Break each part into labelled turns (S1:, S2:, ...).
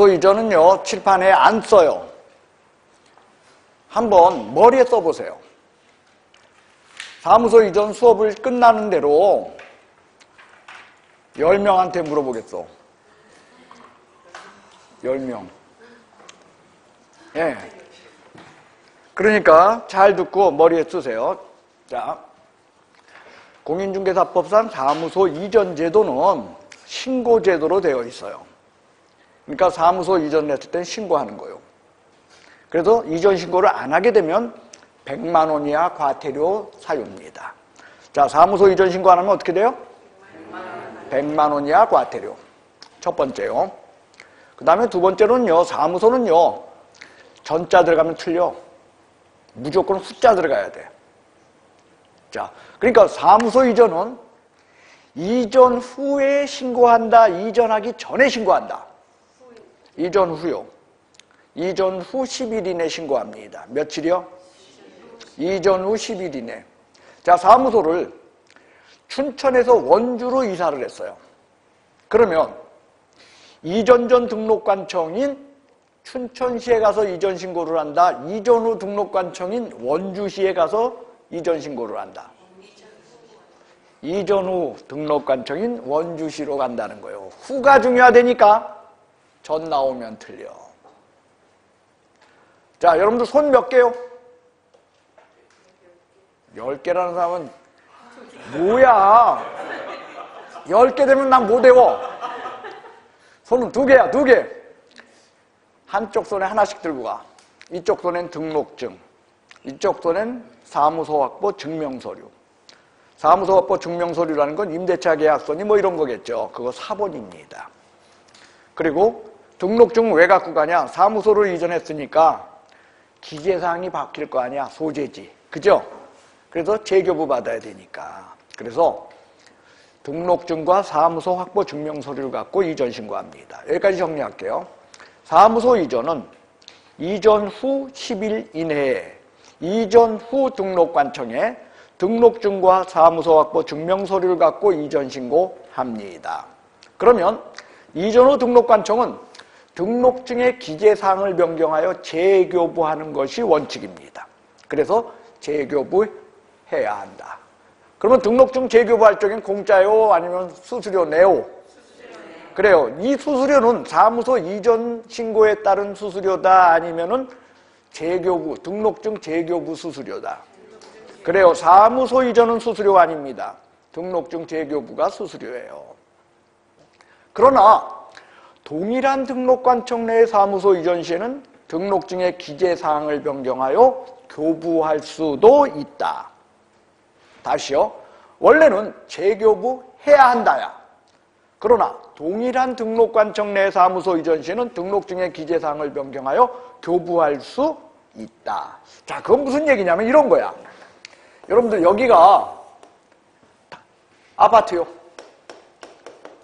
S1: 사무소 이전은요, 칠판에 안 써요. 한번 머리에 써보세요. 사무소 이전 수업을 끝나는 대로 10명한테 물어보겠어. 10명. 예. 그러니까 잘 듣고 머리에 쓰세요. 자, 공인중개사법상 사무소 이전 제도는 신고제도로 되어 있어요. 그러니까 사무소 이전을 했을 땐 신고하는 거예요. 그래서 이전 신고를 안 하게 되면 100만 원 이하 과태료 사유입니다. 자, 사무소 이전 신고 안 하면 어떻게 돼요? 100만 원 이하 과태료. 첫 번째요. 그 다음에 두 번째로는요, 사무소는요, 전자 들어가면 틀려. 무조건 후자 들어가야 돼. 자, 그러니까 사무소 이전은 이전 후에 신고한다, 이전하기 전에 신고한다. 이전 후요. 이전 후 10일 이내 신고합니다. 며칠이요? 이전 후 10일 이내. 자, 사무소를 춘천에서 원주로 이사를 했어요. 그러면 이전 전 등록관청인 춘천시에 가서 이전 신고를 한다. 이전 후 등록관청인 원주시에 가서 이전 신고를 한다. 이전 후 등록관청인 원주시로 간다는 거예요. 후가 중요하다니까 전 나오면 틀려. 자, 여러분들 손 몇 개요? 10개라는 사람은 뭐야? 10개 되면 난 못 외워. 손은 2개야, 2개. 한쪽 손에 하나씩 들고 가. 이쪽 손엔 등록증, 이쪽 손엔 사무소 확보 증명서류. 사무소 확보 증명서류라는 건 임대차 계약서니 뭐 이런 거겠죠. 그거 사본입니다. 그리고 등록증 왜 갖고 가냐? 사무소를 이전했으니까 기재사항이 바뀔 거 아니야. 소재지. 그죠? 그래서 재교부 받아야 되니까. 그래서 등록증과 사무소 확보 증명서류를 갖고 이전 신고합니다. 여기까지 정리할게요. 사무소 이전은 이전 후 10일 이내에 이전 후 등록관청에 등록증과 사무소 확보 증명서류를 갖고 이전 신고합니다. 그러면 이전 후 등록관청은 등록증의 기재사항을 변경하여 재교부하는 것이 원칙입니다. 그래서 재교부해야 한다. 그러면 등록증 재교부할 적엔 공짜요? 아니면 수수료 내요? 그래요. 이 수수료는 사무소 이전 신고에 따른 수수료다, 아니면은 재교부, 등록증 재교부 수수료다. 그래요. 사무소 이전은 수수료가 아닙니다. 등록증 재교부가 수수료예요. 그러나 동일한 등록관청 내의 사무소 이전 시에는 등록증의 기재사항을 변경하여 교부할 수도 있다. 다시요. 원래는 재교부해야 한다야. 그러나 동일한 등록관청 내 사무소 이전 시에는 등록증의 기재사항을 변경하여 교부할 수 있다. 자, 그건 무슨 얘기냐면 이런 거야. 여러분들 여기가 아파트요.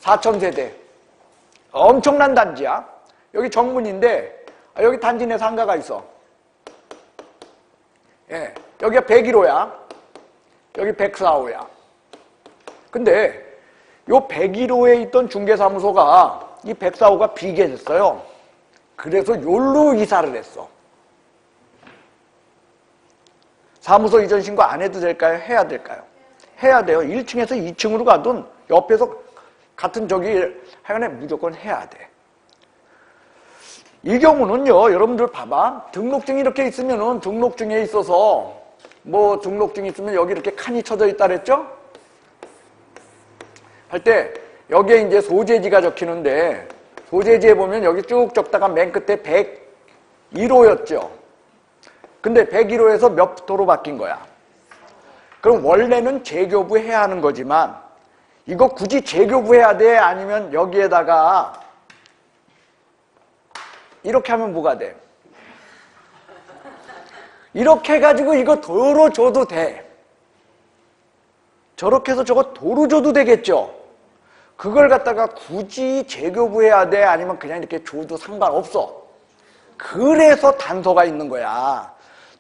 S1: 4,000세대. 엄청난 단지야. 여기 정문인데 여기 단지 내 상가가 있어. 예, 여기가 101호야. 여기 104호야. 근데 요 101호에 있던 중개사무소가 이 104호가 비게 됐어요. 그래서 요로 이사를 했어. 사무소 이전 신고 안 해도 될까요? 해야 될까요? 해야 돼요. 1층에서 2층으로 가든 옆에서 같은 저기 하여간에 무조건 해야 돼. 이 경우는요, 여러분들 봐봐. 등록증이 이렇게 있으면은 등록증에 있어서 뭐 등록증이 있으면 여기 이렇게 칸이 쳐져 있다 그랬죠? 할 때 여기에 이제 소재지가 적히는데 소재지에 보면 여기 쭉 적다가 맨 끝에 101호였죠. 근데 101호에서 몇 도로 바뀐 거야? 그럼 원래는 재교부해야 하는 거지만 이거 굳이 재교부해야 돼? 아니면 여기에다가 이렇게 하면 뭐가 돼? 이렇게 해가지고 이거 도로 줘도 돼. 저렇게 해서 저거 도로 줘도 되겠죠? 그걸 갖다가 굳이 재교부해야 돼? 아니면 그냥 이렇게 줘도 상관없어. 그래서 단서가 있는 거야.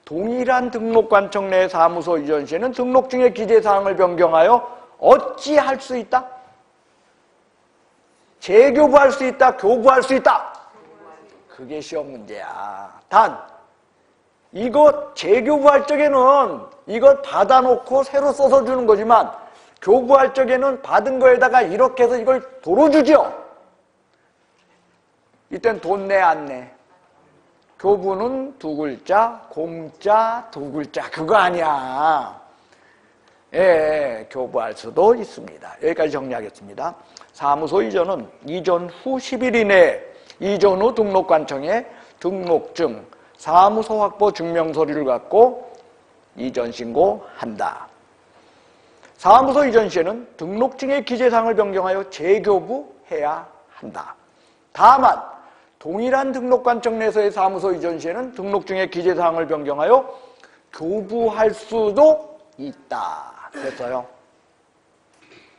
S1: 동일한 등록관청 내 사무소 이전 시에는 등록증의 기재사항을 변경하여 어찌 할 수 있다? 재교부할 수 있다? 교부할 수 있다? 그게 시험 문제야. 단 이거 재교부할 적에는 이걸 받아놓고 새로 써서 주는 거지만 교부할 적에는 받은 거에다가 이렇게 해서 이걸 도로 주죠. 이땐 돈 내 안 내? 교부는 두 글자, 공짜 두 글자 그거 아니야. 예, 교부할 수도 있습니다. 여기까지 정리하겠습니다. 사무소 이전은 이전 후 10일 이내에 이전 후 등록관청에 등록증, 사무소 확보 증명서류를 갖고 이전 신고한다. 사무소 이전 시에는 등록증의 기재사항을 변경하여 재교부해야 한다. 다만 동일한 등록관청 내에서의 사무소 이전 시에는 등록증의 기재사항을 변경하여 교부할 수도 있다. 됐어요?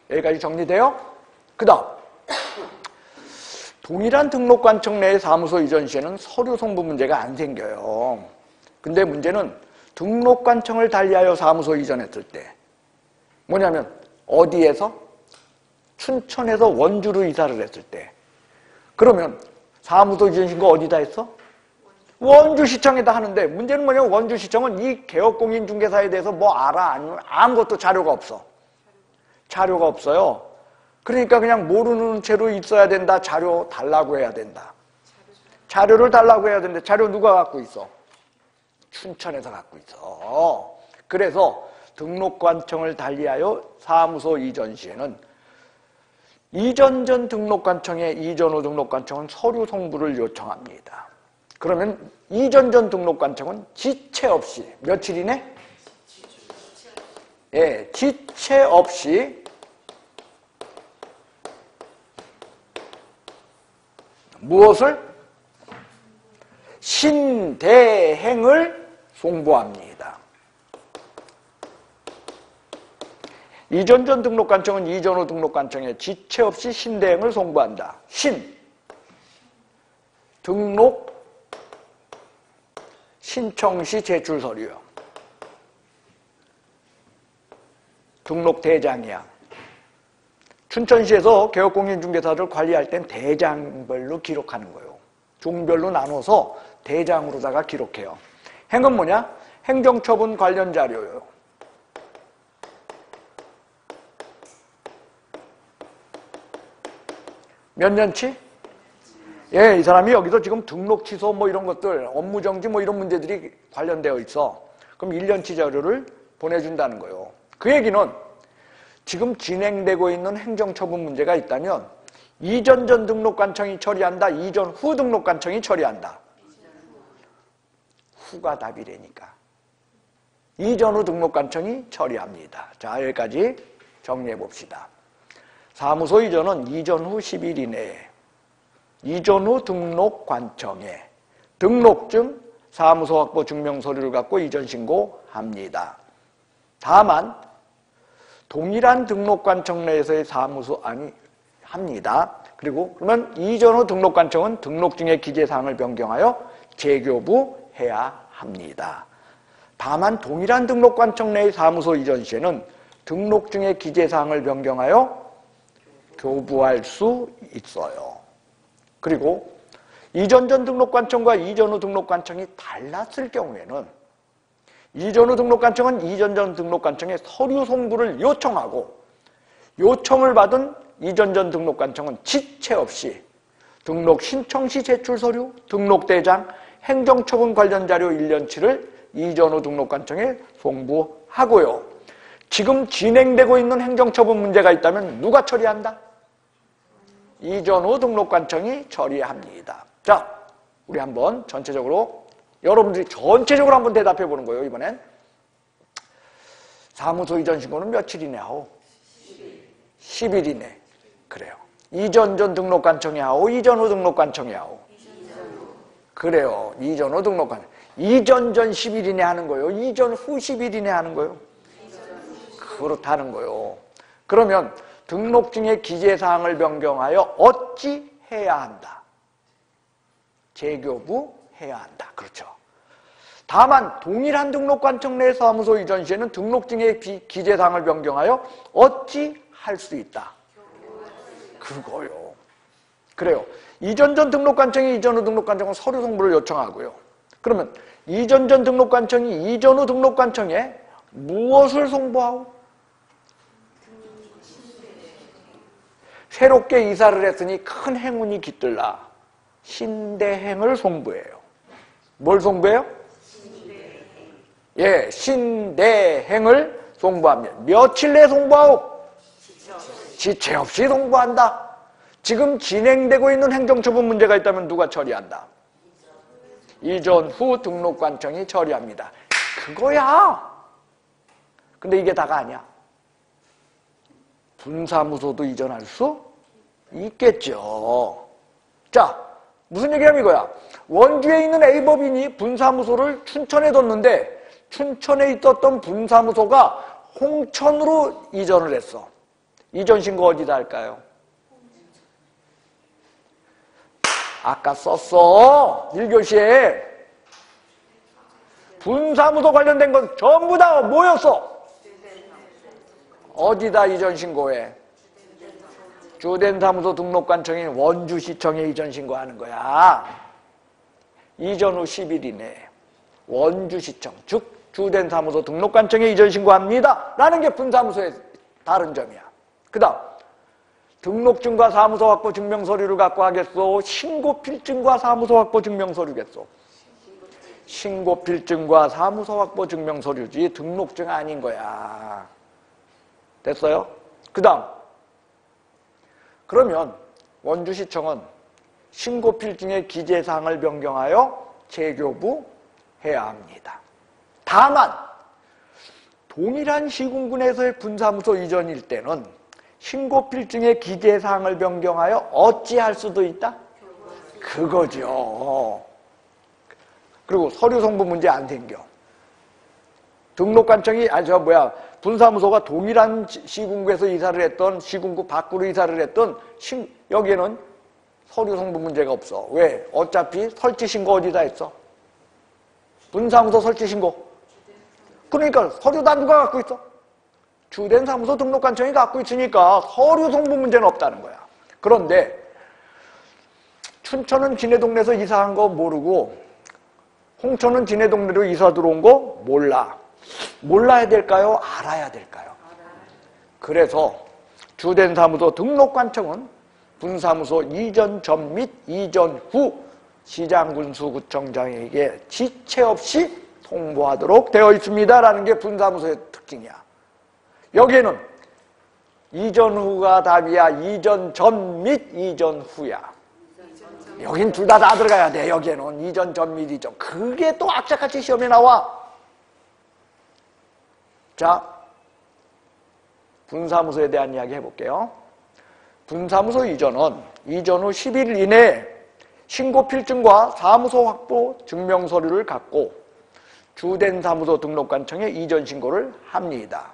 S1: 여기까지 정리돼요? 그 다음 동일한 등록관청 내의 사무소 이전 시에는 서류 송부 문제가 안 생겨요. 근데 문제는 등록관청을 달리하여 사무소 이전했을 때 뭐냐면 어디에서? 춘천에서 원주로 이사를 했을 때 그러면 사무소 이전 신고 어디다 했어? 원주시청에다 하는데 문제는 뭐냐면 원주시청은 이 개업공인중개사에 대해서 뭐 알아? 아니면 아무것도 자료가 없어. 자료가 없어요. 그러니까 그냥 모르는 채로 있어야 된다. 자료 달라고 해야 된다. 자료를 달라고 해야 되는데 자료 누가 갖고 있어? 춘천에서 갖고 있어. 그래서 등록관청을 달리하여 사무소 이전 시에는 이전 전 등록관청에 이전 후 등록관청은 서류 송부를 요청합니다. 그러면 이전 전 등록관청은 지체 없이 며칠 이내? 예, 지체 없이 무엇을? 신대행을 송부합니다. 이전 전 등록관청은 이전 후 등록관청에 지체 없이 신대행을 송부한다. 신, 등록, 신청시 제출 서류요. 등록 대장이야. 춘천시에서 개업공인중개사를 관리할 땐 대장별로 기록하는 거예요. 종별로 나눠서 대장으로다가 기록해요. 행은 뭐냐? 행정처분 관련 자료요. 몇 년치? 예, 이 사람이 여기서 지금 등록 취소 뭐 이런 것들, 업무 정지 뭐 이런 문제들이 관련되어 있어. 그럼 1년치 자료를 보내준다는 거예요. 그 얘기는 지금 진행되고 있는 행정처분 문제가 있다면 이전 전 등록관청이 처리한다, 이전 후 등록관청이 처리한다. 후가 답이라니까. 이전 후 등록관청이 처리합니다. 자, 여기까지 정리해 봅시다. 사무소 이전은 이전 후 10일 이내에 이전 후 등록관청에 등록증, 사무소 확보 증명서류를 갖고 이전 신고합니다. 다만 동일한 등록관청 내에서의 사무소 합니다. 그리고 그러면 이전 후 등록관청은 등록증의 기재사항을 변경하여 재교부해야 합니다. 다만 동일한 등록관청 내의 사무소 이전 시에는 등록증의 기재사항을 변경하여 교부할 수 있어요. 그리고 이전 전 등록관청과 이전 후 등록관청이 달랐을 경우에는 이전 후 등록관청은 이전 전 등록관청에 서류 송부를 요청하고 요청을 받은 이전 전 등록관청은 지체 없이 등록 신청시 제출 서류, 등록대장, 행정처분 관련 자료 1년치를 이전 후 등록관청에 송부하고요. 지금 진행되고 있는 행정처분 문제가 있다면 누가 처리한다? 이전 후 등록관청이 처리합니다. 자, 우리 한번 전체적으로 여러분들이 전체적으로 한번 대답해 보는 거예요. 이번엔 사무소 이전 신고는 며칠 이내 하오? 10일 이내. 그래요. 이전 전 등록관청이 하오? 이전 후 등록관청이 하오? 그래요. 이전 후 등록관청. 이전 전 10일 이내 하는 거예요? 이전 후 10일 이내 하는 거예요? 그렇다는 거예요. 그러면 등록증의 기재사항을 변경하여 어찌 해야 한다? 재교부해야 한다. 그렇죠. 다만 동일한 등록관청 내 사무소 이전 시에는 등록증의 기재사항을 변경하여 어찌 할 수 있다? 그거요. 그래요. 이전 전 등록관청이 이전 후 등록관청은 서류 송부를 요청하고요. 그러면 이전 전 등록관청이 이전 후 등록관청에 무엇을 송부하고? 새롭게 이사를 했으니 큰 행운이 깃들라. 신대행을 송부해요. 뭘 송부해요? 예, 신대행을 송부합니다. 며칠 내에 송부하고? 지체 없이 송부한다. 지금 진행되고 있는 행정처분 문제가 있다면 누가 처리한다? 이전 후 등록관청이 처리합니다. 그거야. 근데 이게 다가 아니야. 분사무소도 이전할 수 있겠죠. 자, 무슨 얘기하면 이거야. 원주에 있는 A법인이 분사무소를 춘천에 뒀는데 춘천에 있었던 분사무소가 홍천으로 이전을 했어. 이전 신고 어디다 할까요? 아까 썼어. 1교시에. 분사무소 관련된 건 전부 다 뭐였어? 어디다 이전 신고해? 주된 사무소 등록관청인 원주시청에 이전 신고하는 거야. 이전 후 10일 이내에 원주시청, 즉 주된 사무소 등록관청에 이전 신고합니다. 라는 게 분사무소의 다른 점이야. 그 다음 등록증과 사무소 확보 증명서류를 갖고 하겠소? 신고필증과 사무소 확보 증명서류겠소? 신고필증과 사무소 확보 증명서류지 등록증 아닌 거야. 됐어요? 그 다음 그러면 원주시청은 신고필증의 기재사항을 변경하여 재교부해야 합니다. 다만 동일한 시군군에서의 분사무소 이전일 때는 신고필증의 기재사항을 변경하여 어찌할 수도 있다? 그거죠. 그리고 서류 송부 문제 안 생겨. 등록관청이 분사무소가 동일한 시군구에서 이사를 했던 시군구 밖으로 이사를 했던 여기에는 서류 송부 문제가 없어. 왜? 어차피 설치 신고 어디다 했어? 분사무소 설치 신고. 그러니까 서류 다 누가 갖고 있어? 주된 사무소 등록관청이 갖고 있으니까 서류 송부 문제는 없다는 거야. 그런데 춘천은 지네 동네에서 이사한 거 모르고 홍천은 지네 동네로 이사 들어온 거 몰라. 몰라야 될까요? 알아야 될까요? 그래서 주된 사무소 등록관청은 분사무소 이전 전 및 이전 후 시장군수구청장에게 지체 없이 송부하도록 되어 있습니다. 라는 게 분사무소의 특징이야. 여기에는 이전 후가 답이야. 이전 전 및 이전 후야. 여긴 둘 다 들어가야 돼. 여기에는 이전 전 및 이전. 그게 또 악착같이 시험에 나와. 자, 분사무소에 대한 이야기 해볼게요. 분사무소 이전은 이전 후 10일 이내에 신고필증과 사무소 확보 증명서류를 갖고 주된 사무소 등록관청에 이전 신고를 합니다.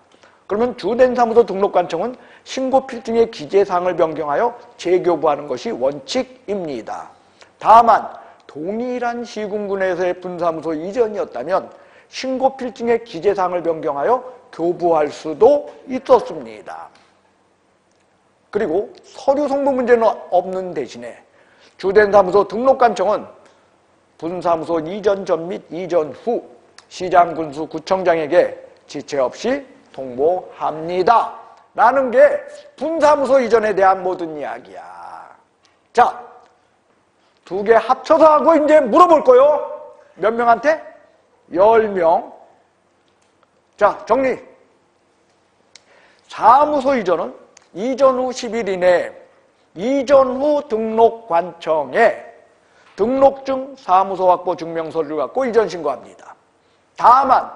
S1: 그러면 주된 사무소 등록관청은 신고필증의 기재사항을 변경하여 재교부하는 것이 원칙입니다. 다만 동일한 시군군에서의 분사무소 이전이었다면 신고필증의 기재사항을 변경하여 교부할 수도 있었습니다. 그리고 서류 송부 문제는 없는 대신에 주된 사무소 등록관청은 분사무소 이전 전 및 이전 후 시장군수 구청장에게 지체 없이 통보합니다. 라는 게 분사무소 이전에 대한 모든 이야기야. 자, 두 개 합쳐서 하고 이제 물어볼 거요. 몇 명한테? 10명. 자, 정리. 사무소 이전은 이전 후 10일 이내에 이전 후 등록관청에 등록증, 사무소 확보 증명서류를 갖고 이전 신고합니다. 다만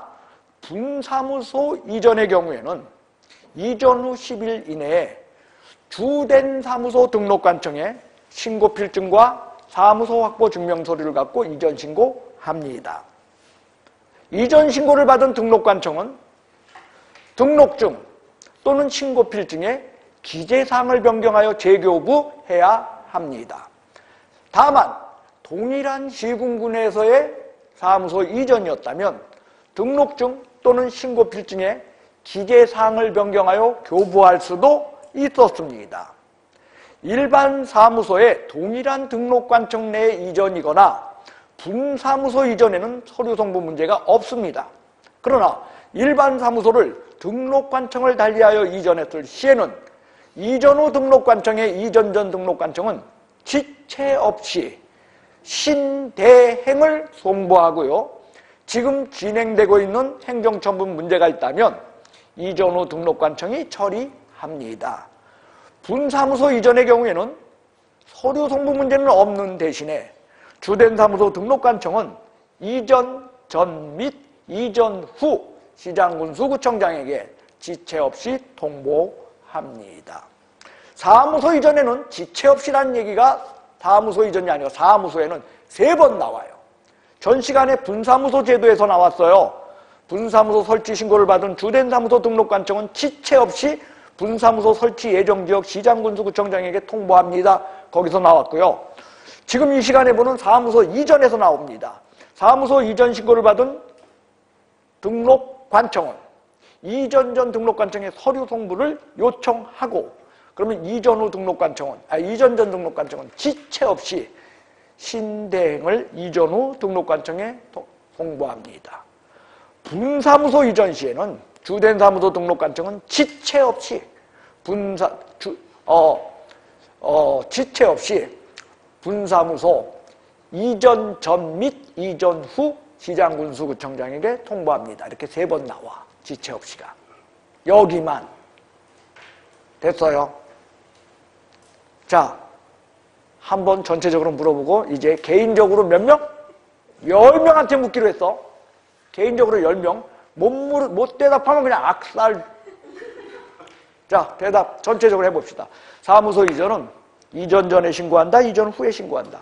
S1: 분사무소 이전의 경우에는 이전 후 10일 이내에 주된 사무소 등록관청에 신고필증과 사무소 확보 증명서류를 갖고 이전 신고합니다. 이전 신고를 받은 등록관청은 등록증 또는 신고필증에 기재사항을 변경하여 재교부해야 합니다. 다만 동일한 시군군에서의 사무소 이전이었다면 등록증 또는 신고필증에 기재사항을 변경하여 교부할 수도 있었습니다. 일반 사무소에 동일한 등록관청 내 이전이거나 분사무소 이전에는 서류 송부 문제가 없습니다. 그러나 일반 사무소를 등록관청을 달리하여 이전했을 시에는 이전 후 등록관청의 이전 전 등록관청은 지체 없이 신대행을 송부하고요. 지금 진행되고 있는 행정처분 문제가 있다면 이전 후 등록관청이 처리합니다. 분사무소 이전의 경우에는 서류 송부 문제는 없는 대신에 주된 사무소 등록관청은 이전 전 및 이전 후 시장군수구청장에게 지체 없이 통보합니다. 사무소 이전에는 지체 없이라는 얘기가 사무소 이전이 아니라 사무소에는 3번 나와요. 전 시간에 분사무소 제도에서 나왔어요. 분사무소 설치 신고를 받은 주된 사무소 등록관청은 지체 없이 분사무소 설치 예정지역 시장군수구청장에게 통보합니다. 거기서 나왔고요. 지금 이 시간에 보는 사무소 이전에서 나옵니다. 사무소 이전 신고를 받은 등록관청은 이전 전 등록관청에 서류 송부를 요청하고, 그러면 이전 후 등록관청은 이전 전 등록관청은 지체 없이 신대행을 이전 후 등록관청에 송부합니다. 분사무소 이전 시에는 주된 사무소 등록관청은 지체 없이 지체 없이 분사무소 이전 전 및 이전 후 시장군수구청장에게 통보합니다. 이렇게 3번 나와. 지체 없이가. 여기만. 됐어요? 자, 한번 전체적으로 물어보고 이제 개인적으로 몇 명? 10명한테 묻기로 했어. 개인적으로 10명. 못 대답하면 그냥 악살. 자, 대답 전체적으로 해봅시다. 사무소 이전은 이전 전에 신고한다, 이전 후에 신고한다.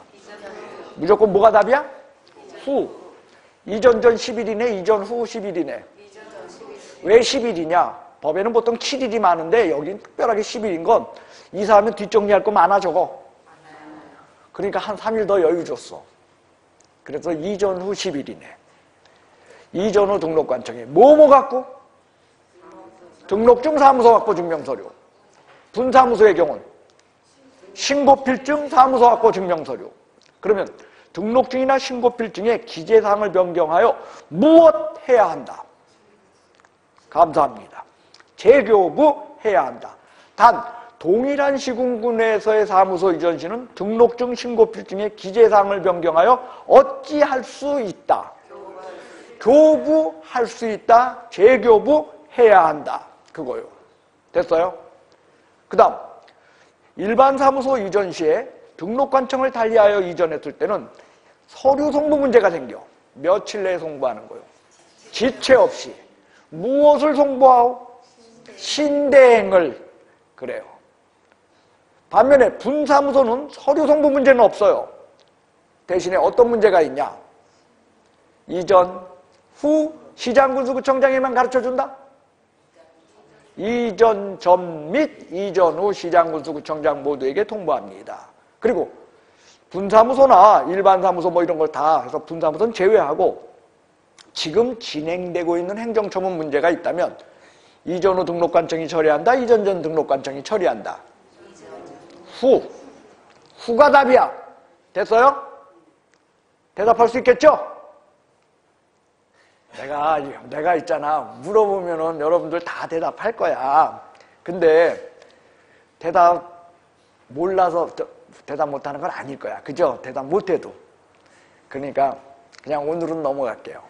S1: 무조건 뭐가 답이야? 후. 이전 전 10일이네, 이전 후 10일이네. 왜 10일이냐? 법에는 보통 7일이 많은데 여긴 특별하게 10일인 건 이사하면 뒷정리할 거 많아 저거. 그러니까 한 3일 더 여유 줬어. 그래서 이전 후 10일이네. 이전 후 등록관청에 뭐뭐 갖고? 등록증 사무소 갖고 증명서류. 분사무소의 경우는 신고필증 사무소 갖고 증명서류. 그러면 등록증이나 신고필증의 기재사항을 변경하여 무엇 해야 한다? 감사합니다. 재교부해야 한다. 단 동일한 시군군에서의 사무소 이전 시는 등록증, 신고필증의 기재사항을 변경하여 어찌할 수 있다? 교부할 수 있다. 재교부해야 한다. 그거요. 됐어요? 그 다음 일반 사무소 이전 시에 등록관청을 달리하여 이전했을 때는 서류 송부 문제가 생겨. 며칠 내에 송부하는 거예요. 지체 없이. 무엇을 송부하오? 신대행을. 그래요. 반면에 분사무소는 서류 송부 문제는 없어요. 대신에 어떤 문제가 있냐? 이전, 후 시장군수구청장에만 가르쳐준다? 이전 전 및 이전 후 시장군수구청장 모두에게 통보합니다. 그리고 분사무소나 일반 사무소 뭐 이런 걸 다 해서 분사무소는 제외하고 지금 진행되고 있는 행정처분 문제가 있다면 이전 후 등록관청이 처리한다, 이전 전 등록관청이 처리한다. 후가 답이야. 됐어요? 대답할 수 있겠죠? 내가 있잖아. 물어보면은 여러분들 다 대답할 거야. 근데 대답 몰라서 대답 못하는 건 아닐 거야. 그죠? 대답 못해도. 그러니까 그냥 오늘은 넘어갈게요.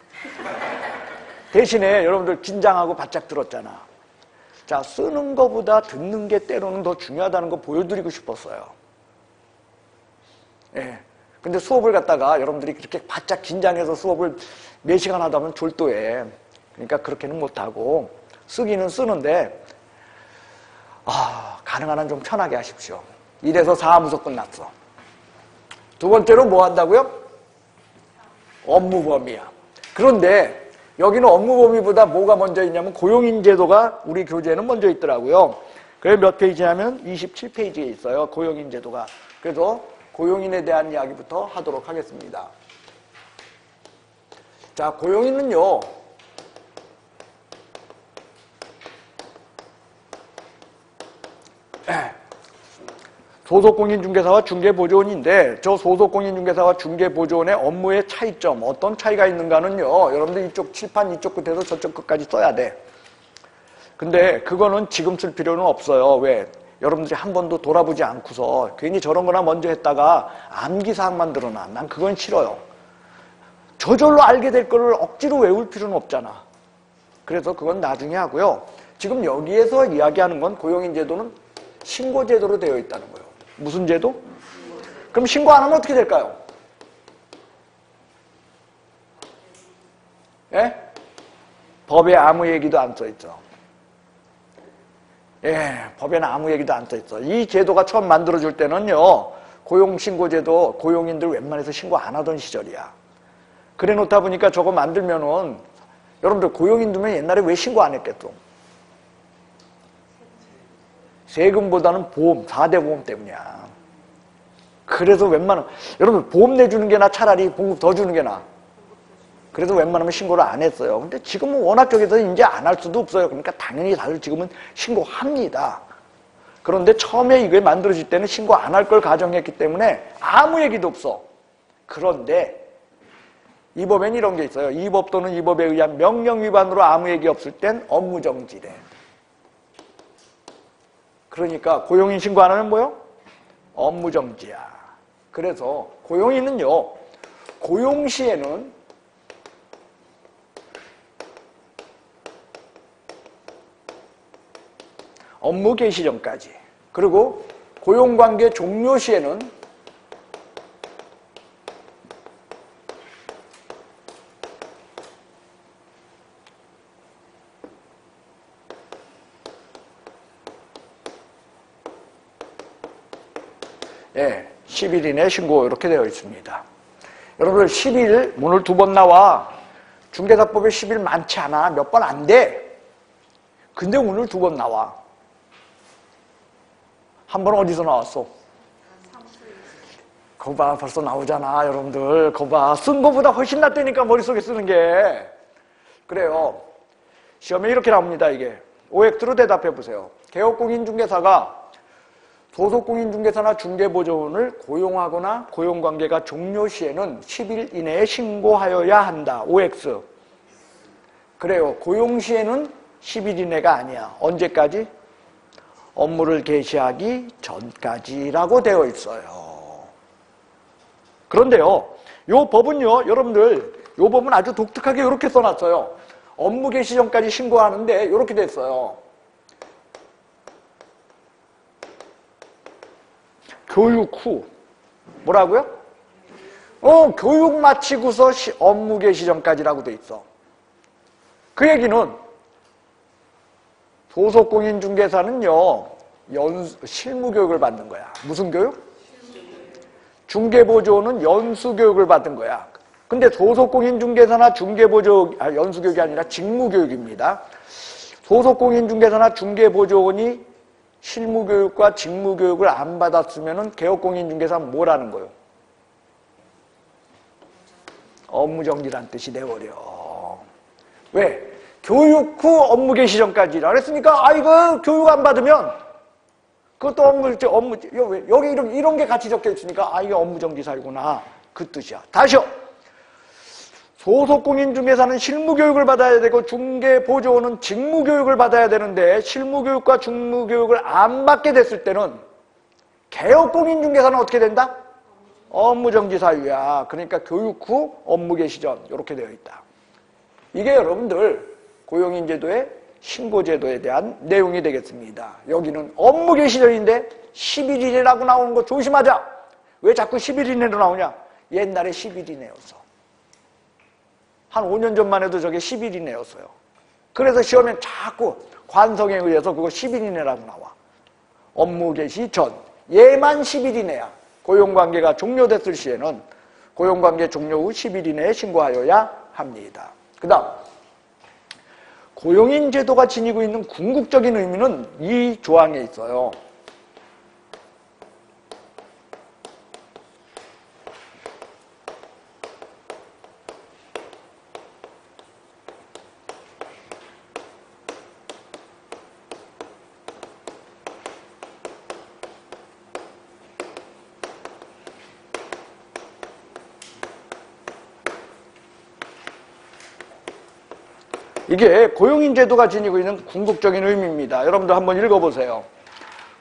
S1: 대신에 여러분들 긴장하고 바짝 들었잖아. 자, 쓰는 거보다 듣는 게 때로는 더 중요하다는 거 보여드리고 싶었어요. 예. 근데 수업을 갖다가 여러분들이 그렇게 바짝 긴장해서 수업을 몇 시간 하다 보면 졸도해. 그러니까 그렇게는 못하고 쓰기는 쓰는데 가능한 한 좀 편하게 하십시오. 이래서 사무소 끝났어. 두 번째로 뭐 한다고요? 업무 범위야. 그런데 여기는 업무 범위보다 뭐가 먼저 있냐면 고용인 제도가 우리 교재에는 먼저 있더라고요. 그래서 몇 페이지냐면 27페이지에 있어요. 고용인 제도가. 그래서 고용인에 대한 이야기부터 하도록 하겠습니다. 자, 고용인은요. 소속공인중개사와 중개보조원인데 저 소속공인중개사와 중개보조원의 업무의 차이점, 어떤 차이가 있는가는요, 여러분들 이쪽 칠판 이쪽 끝에서 저쪽 끝까지 써야 돼. 근데 그거는 지금 쓸 필요는 없어요. 왜? 여러분들이 한 번도 돌아보지 않고서 괜히 저런 거나 먼저 했다가 암기사항만 드러나. 난 그건 싫어요. 저절로 알게 될 거를 억지로 외울 필요는 없잖아. 그래서 그건 나중에 하고요. 지금 여기에서 이야기하는 건 고용인제도는 신고제도로 되어 있다는 거예요. 무슨 제도? 그럼 신고 안 하면 어떻게 될까요? 예? 법에 아무 얘기도 안 써있죠. 예, 법에는 아무 얘기도 안 써있어. 이 제도가 처음 만들어줄 때는요, 고용신고제도 고용인들 웬만해서 신고 안 하던 시절이야. 그래 놓다 보니까 저거 만들면은 여러분들 고용인 두면 옛날에 왜 신고 안 했겠어? 세금보다는 보험, 4대 보험 때문이야. 그래서 웬만하면 여러분 보험 내주는 게 나 차라리 봉급 더 주는 게 나. 그래서 웬만하면 신고를 안 했어요. 근데 지금은 워낙 저기서 이제 안 할 수도 없어요. 그러니까 당연히 다들 지금은 신고합니다. 그런데 처음에 이게 만들어질 때는 신고 안 할 걸 가정했기 때문에 아무 얘기도 없어. 그런데 이 법에는 이런 게 있어요. 이 법 또는 이 법에 의한 명령 위반으로 아무 얘기 없을 땐 업무정지래. 그러니까 고용인 신고 안 하면 뭐요? 업무정지야. 그래서 고용인은요, 고용시에는 업무 개시 전까지, 그리고 고용관계 종료 시에는 예, 10일 이내 신고 이렇게 되어 있습니다. 여러분들 10일 오늘 2번 나와. 중개사법에 10일 많지 않아. 몇 번 안 돼. 근데 오늘 2번 나와. 한 번 어디서 나왔어? 거 봐, 벌써 나오잖아, 여러분들. 거 봐. 쓴 거보다 훨씬 낫다니까, 머릿속에 쓰는 게. 그래요. 시험에 이렇게 나옵니다, 이게. OX로 대답해 보세요. 개업공인중개사가 소속공인중개사나 중개보조원을 고용하거나 고용관계가 종료 시에는 10일 이내에 신고하여야 한다. OX. 그래요. 고용 시에는 10일 이내가 아니야. 언제까지? 업무를 개시하기 전까지라고 되어 있어요. 그런데요, 요 법은요, 여러분들, 요 법은 아주 독특하게 이렇게 써놨어요. 업무 개시 전까지 신고하는데 이렇게 됐어요. 교육 후. 뭐라고요? 교육 마치고서 업무 개시 전까지라고 돼 있어. 그 얘기는 소속공인중개사는요, 실무교육을 받는 거야. 무슨 교육? 중개보조원은 연수교육을 받은 거야. 근데 소속공인중개사나 연수교육이 아니라 직무교육입니다. 소속공인중개사나 중개보조원이 실무교육과 직무교육을 안 받았으면 개업공인중개사는 뭐라는 거예요? 업무정지란 뜻이 돼버려. 왜? 교육 후 업무 개시 전까지라 그랬으니까, 이거 교육 안 받으면 그것도 여기 이런 게 같이 적혀 있으니까, 이게 업무정지 사유구나. 그 뜻이야. 다시요. 소속공인중개사는 실무교육을 받아야 되고 중개보조원은 직무교육을 받아야 되는데 실무교육과 직무교육을 안 받게 됐을 때는 개업공인중개사는 어떻게 된다? 업무정지 사유야. 그러니까 교육 후 업무 개시 전 이렇게 되어 있다. 이게 여러분들 고용인제도의 신고제도에 대한 내용이 되겠습니다. 여기는 업무 개시 전인데 10일 이내라고 나오는 거 조심하자. 왜 자꾸 10일 이내로 나오냐? 옛날에 10일 이내였어. 한 5년 전만 해도 저게 10일 이내였어요. 그래서 시험에 자꾸 관성에 의해서 그거 10일 이내라고 나와. 업무 개시 전. 얘만 10일 이내야. 고용관계가 종료됐을 시에는 고용관계 종료 후 10일 이내에 신고하여야 합니다. 그 다음, 고용인 제도가 지니고 있는 궁극적인 의미는 이 조항에 있어요. 이게 고용인 제도가 지니고 있는 궁극적인 의미입니다. 여러분들 한번 읽어보세요.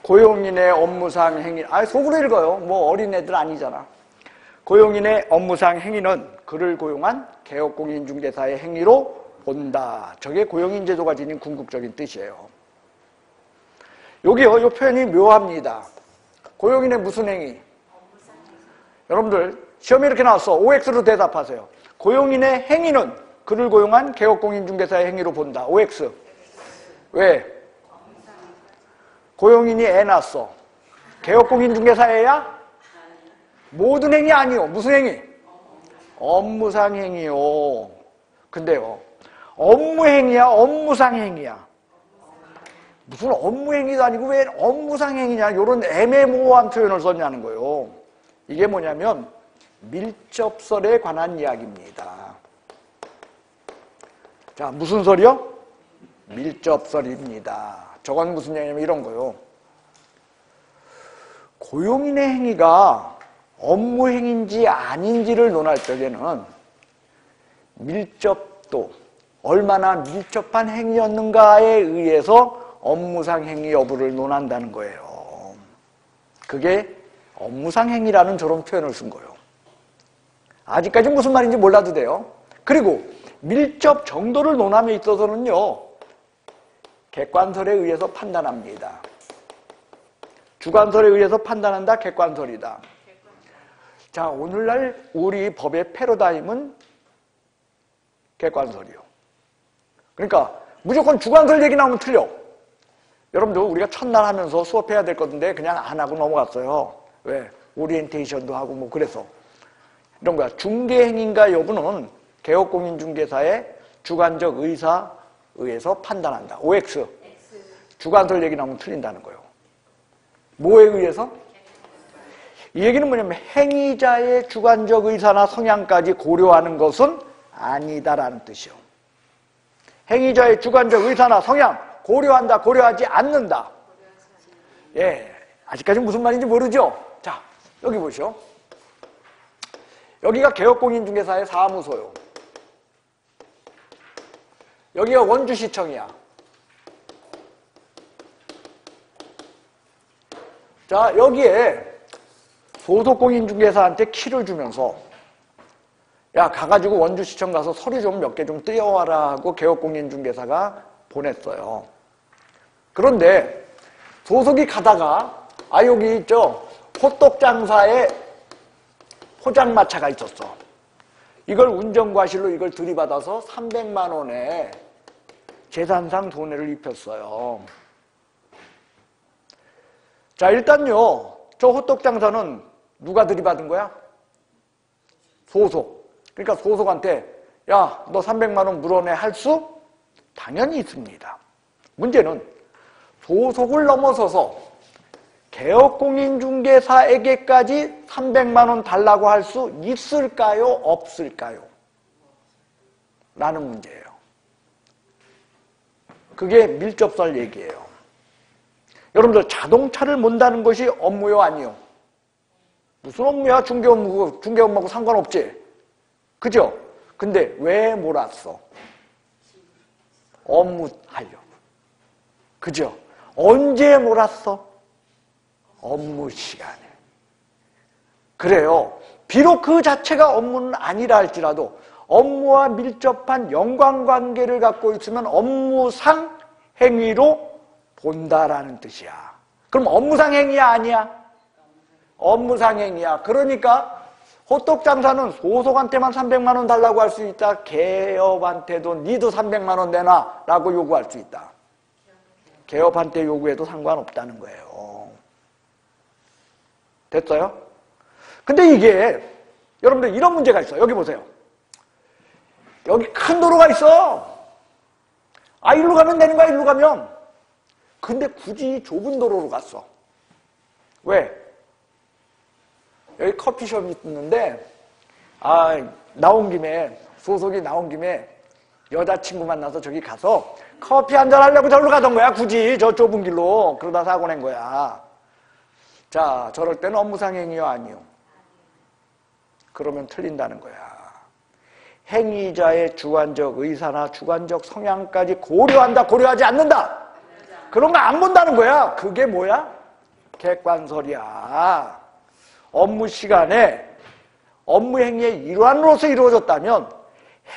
S1: 고용인의 업무상 행위, 속으로 읽어요. 뭐 어린애들 아니잖아. 고용인의 업무상 행위는 그를 고용한 개업공인중개사의 행위로 본다. 저게 고용인 제도가 지닌 궁극적인 뜻이에요. 여기요, 이 표현이 묘합니다. 고용인의 무슨 행위? 여러분들 시험에 이렇게 나왔어. OX로 대답하세요. 고용인의 행위는 그를 고용한 개업공인중개사의 행위로 본다. OX. 왜? 고용인이 애 낳았어. 개업공인중개사애야? 모든 행위 아니요. 무슨 행위? 업무상 행위요. 근데요, 업무행위야, 업무상 행위야? 무슨 업무행위도 아니고 왜 업무상 행위냐, 이런 애매모호한 표현을 썼냐는 거예요. 이게 뭐냐면 밀접설에 관한 이야기입니다. 자, 무슨 설이요? 밀접설입니다. 저건 무슨 얘기냐면 이런 거요. 고용인의 행위가 업무행위인지 아닌지를 논할 적에는 밀접도, 얼마나 밀접한 행위였는가에 의해서 업무상 행위 여부를 논한다는 거예요. 그게 업무상 행위라는 저런 표현을 쓴 거예요. 아직까지 무슨 말인지 몰라도 돼요. 그리고 밀접 정도를 논함에 있어서는요, 객관설에 의해서 판단합니다. 주관설에 의해서 판단한다, 객관설이다. 자, 오늘날 우리 법의 패러다임은 객관설이요. 그러니까 무조건 주관설 얘기 나오면 틀려. 여러분들 우리가 첫날 하면서 수업해야 될 건데 그냥 안 하고 넘어갔어요. 왜? 오리엔테이션도 하고 뭐 그래서. 이런 거야. 중개행위인가 여부는 개업공인중개사의 주관적 의해서 판단한다. OX. 주관설 얘기 나오면 틀린다는 거예요. 뭐에 의해서? 이 얘기는 뭐냐면 행위자의 주관적 의사나 성향까지 고려하는 것은 아니다라는 뜻이요. 행위자의 주관적 의사나 성향 고려한다, 고려하지 않는다. 예, 아직까지 무슨 말인지 모르죠? 자, 여기 보시오. 여기가 개업공인중개사의 사무소요. 여기가 원주시청이야. 자, 여기에 소속공인중개사한테 키를 주면서 야, 가가지고 원주시청 가서 서류 좀 몇 개 좀 띄워와라 하고 개업공인중개사가 보냈어요. 그런데 소속이 가다가 여기 있죠, 호떡장사에 포장마차가 있었어. 이걸 운전과실로 이걸 들이받아서 300만 원의 재산상 손해를 입혔어요. 자, 일단요, 저 호떡장사는 누가 들이받은 거야? 소속. 그러니까 소속한테 야, 너 300만 원 물어내 할 수? 당연히 있습니다. 문제는 소속을 넘어서서 개업공인중개사에게까지 300만 원 달라고 할 수 있을까요? 없을까요? 라는 문제예요. 그게 밀접설 얘기예요. 여러분들 자동차를 몬다는 것이 업무요, 아니요? 무슨 업무야? 중개업무하고 상관없지? 그죠? 근데 왜 몰았어? 업무 하려고. 그죠? 언제 몰았어? 업무 시간에. 그래요. 비록 그 자체가 업무는 아니라 할지라도 업무와 밀접한 연관관계를 갖고 있으면 업무상 행위로 본다라는 뜻이야. 그럼 업무상 행위야, 아니야? 업무상 행위야. 그러니까 호떡장사는 소속한테만 300만 원 달라고 할 수 있다. 개업한테도 니도 300만 원 내놔 라고 요구할 수 있다. 개업한테 요구해도 상관없다는 거예요. 됐어요? 근데 이게 여러분들 이런 문제가 있어. 여기 보세요. 여기 큰 도로가 있어. 일로 가면 되는 거야, 일로 가면. 근데 굳이 좁은 도로로 갔어. 왜? 여기 커피숍이 있는데 나온 김에, 소속이 나온 김에 여자친구 만나서 저기 가서 커피 한잔 하려고 저기로 가던 거야, 굳이 저 좁은 길로. 그러다 사고 낸 거야. 자, 저럴 때는 업무상 행위요, 아니요? 그러면 틀린다는 거야. 행위자의 주관적 의사나 주관적 성향까지 고려한다, 고려하지 않는다. 그런 거 안 본다는 거야. 그게 뭐야? 객관설이야. 업무 시간에 업무 행위의 일환으로서 이루어졌다면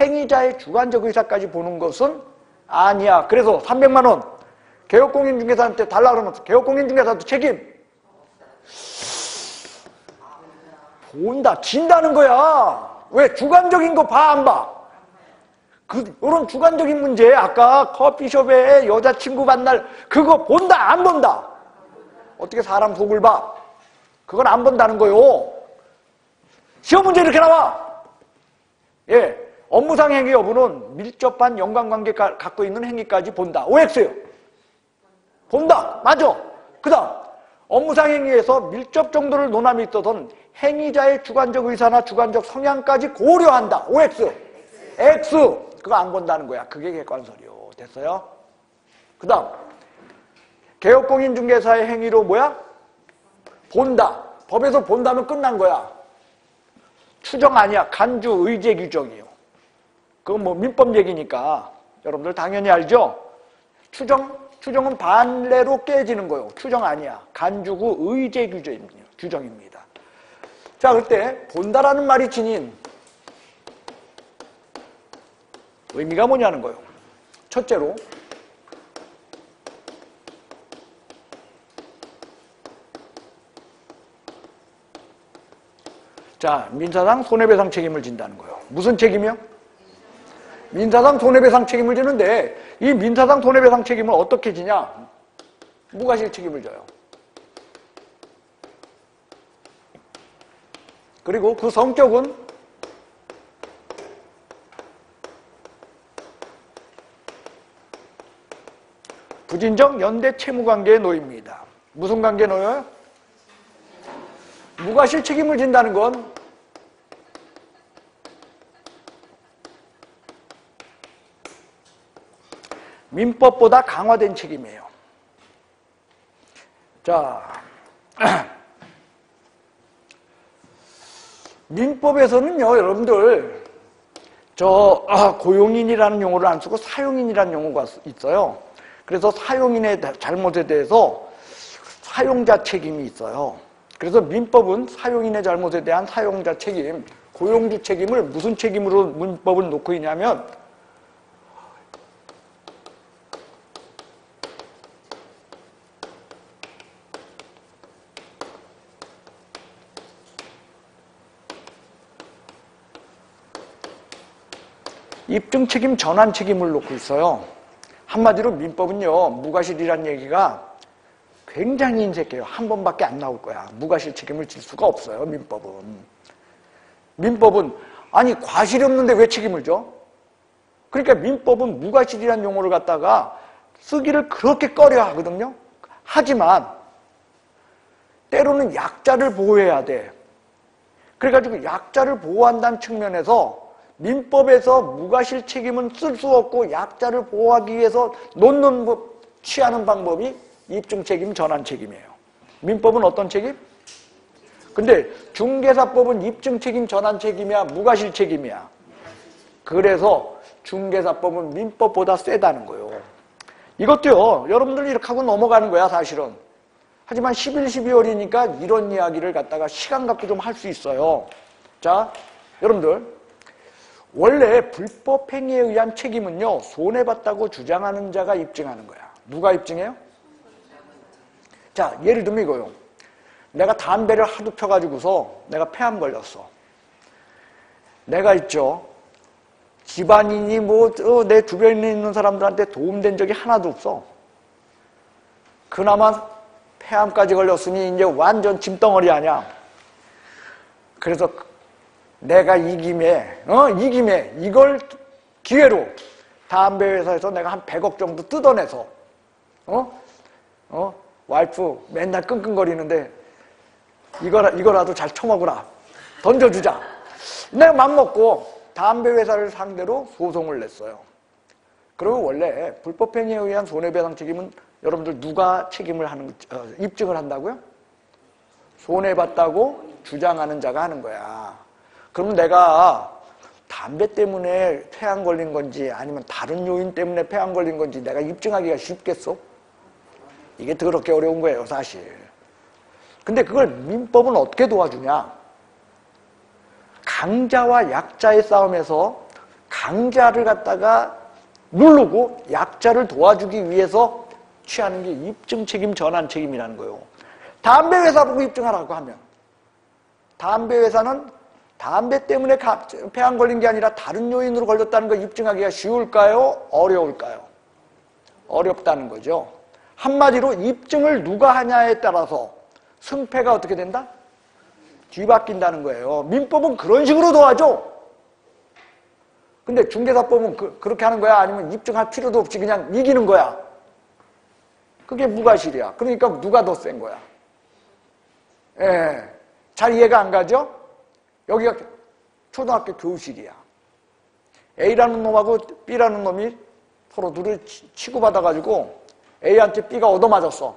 S1: 행위자의 주관적 의사까지 보는 것은 아니야. 그래서 300만 원 개업공인중개사한테 달라 그러면 개업공인중개사도 책임 본다, 진다는 거야. 왜? 주관적인 거 봐, 안 봐? 이런 주관적인 문제, 아까 커피숍에 여자친구 만날 그거 본다, 안 본다? 어떻게 사람 속을 봐? 그건 안 본다는 거요. 시험 문제 이렇게 나와. 예, 업무상 행위 여부는 밀접한 연관관계가 갖고 있는 행위까지 본다. OX예요. 본다. 맞아. 그 다음 업무상 행위에서 밀접 정도를 논함이 있어서는 행위자의 주관적 의사나 주관적 성향까지 고려한다. OX. X. 그거 안 본다는 거야. 그게 객관설이요. 됐어요? 그 다음 개업공인중개사의 행위로 뭐야? 본다. 법에서 본다면 끝난 거야. 추정 아니야. 간주 의제 규정이요. 그건 뭐 민법 얘기니까 여러분들 당연히 알죠? 추정은 반례로 깨지는 거예요. 추정 아니야. 간주구 의제 규정입니다. 자, 그때 본다라는 말이 지닌 의미가 뭐냐는 거예요. 첫째로 자, 민사상 손해배상 책임을 진다는 거예요. 무슨 책임이요? 민사상 손해배상 책임을 지는데 이 민사상 손해배상 책임을 어떻게 지냐? 무과실 책임을 져요. 그리고 그 성격은 부진적 연대 채무관계에 놓입니다. 무슨 관계에 놓여요? 무과실 책임을 진다는 건 민법보다 강화된 책임이에요. 자, 민법에서는요, 여러분들, 고용인이라는 용어를 안 쓰고 사용인이라는 용어가 있어요. 그래서 사용인의 잘못에 대해서 사용자 책임이 있어요. 그래서 민법은 사용인의 잘못에 대한 사용자 책임, 고용주 책임을 무슨 책임으로 민법을 놓고 있냐면 입증 책임 전환 책임을 놓고 있어요. 한마디로 민법은요, 무과실이라는 얘기가 굉장히 인색해요. 한 번밖에 안 나올 거야. 무과실 책임을 질 수가 없어요, 민법은. 민법은 아니 과실이 없는데 왜 책임을 져? 그러니까 민법은 무과실이라는 용어를 갖다가 쓰기를 그렇게 꺼려 하거든요. 하지만 때로는 약자를 보호해야 돼. 그래가지고 약자를 보호한다는 측면에서 민법에서 무과실 책임은 쓸 수 없고 약자를 보호하기 위해서 취하는 방법이 입증 책임 전환 책임이에요. 민법은 어떤 책임? 근데 중개사법은 입증 책임 전환 책임이야, 무과실 책임이야. 그래서 중개사법은 민법보다 세다는 거예요. 이것도요, 여러분들 이렇게 하고 넘어가는 거야, 사실은. 하지만 11, 12월이니까 이런 이야기를 갖다가 시간 갖고 좀 할 수 있어요. 자, 여러분들. 원래 불법 행위에 의한 책임은요, 손해봤다고 주장하는 자가 입증하는 거야. 누가 입증해요? 자, 예를 들면 이거요. 내가 담배를 하도 펴가지고서 내가 폐암 걸렸어. 내가 있죠. 집안인이 내 주변에 있는 사람들한테 도움된 적이 하나도 없어. 그나마 폐암까지 걸렸으니 이제 완전 짐덩어리 아니야. 그래서 내가 이 김에 이걸 기회로 담배 회사에서 내가 한 100억 정도 뜯어내서 와이프 맨날 끙끙거리는데 이거라도 잘 처먹으라. 던져주자. 내가 맘먹고 담배 회사를 상대로 소송을 냈어요. 그리고 원래 불법행위에 의한 손해배상 책임은 여러분들 누가 입증을 한다고요? 손해봤다고 주장하는 자가 하는 거야. 그럼 내가 담배 때문에 폐암 걸린 건지 아니면 다른 요인 때문에 폐암 걸린 건지 내가 입증하기가 쉽겠어? 이게 더럽게 어려운 거예요, 사실. 근데 그걸 민법은 어떻게 도와주냐? 강자와 약자의 싸움에서 강자를 갖다가 누르고 약자를 도와주기 위해서 취하는 게 입증 책임 전환 책임이라는 거예요. 담배 회사 보고 입증하라고 하면 담배 회사는 담배 때문에 폐암 걸린 게 아니라 다른 요인으로 걸렸다는 거 입증하기가 쉬울까요? 어려울까요? 어렵다는 거죠. 한마디로 입증을 누가 하냐에 따라서 승패가 어떻게 된다? 뒤바뀐다는 거예요. 민법은 그런 식으로 도와줘. 근데 중개사법은 그렇게 하는 거야? 아니면 입증할 필요도 없이 그냥 이기는 거야? 그게 무과실이야. 그러니까 누가 더 센 거야? 예. 잘 이해가 안 가죠? 여기가 초등학교 교실이야. A라는 놈하고 B라는 놈이 서로 둘을 치고받아가지고 A한테 B가 얻어맞았어.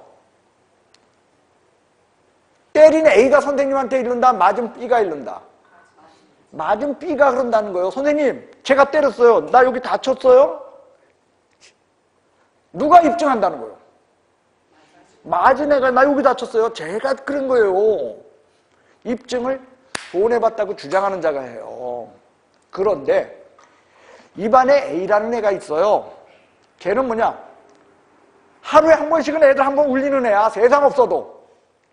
S1: 때린 A가 선생님한테 이른다, 맞은 B가 이른다. 맞은 B가 그런다는 거예요. 선생님, 제가 때렸어요. 나 여기 다쳤어요? 누가 입증한다는 거예요? 맞은 애가 나 여기 다쳤어요. 제가 그런 거예요. 입증을 돈에 받다고 주장하는 자가 해요. 그런데 입안에 A라는 애가 있어요. 걔는 뭐냐? 하루에 한 번씩은 애들 한 번 울리는 애야. 세상 없어도.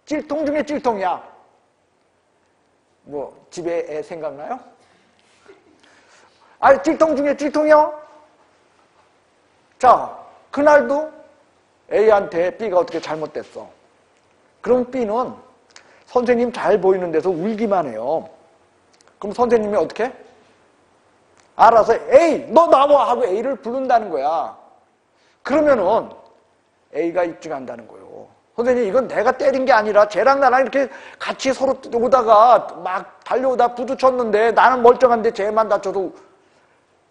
S1: 찔통 중에 찔통이야. 뭐 집에 애 생각나요? 아, 찔통 중에 찔통이요? 자, 그날도 A한테 B가 어떻게 잘못됐어. 그럼 B는 선생님 잘 보이는 데서 울기만 해요. 그럼 선생님이 어떻게? 알아서 A, 너 나와! 하고 A를 부른다는 거야. 그러면은 A가 입증한다는 거예요. 선생님, 이건 내가 때린 게 아니라 쟤랑 나랑 이렇게 같이 서로 오다가 막 달려오다 부딪혔는데 나는 멀쩡한데 쟤만 다쳐도.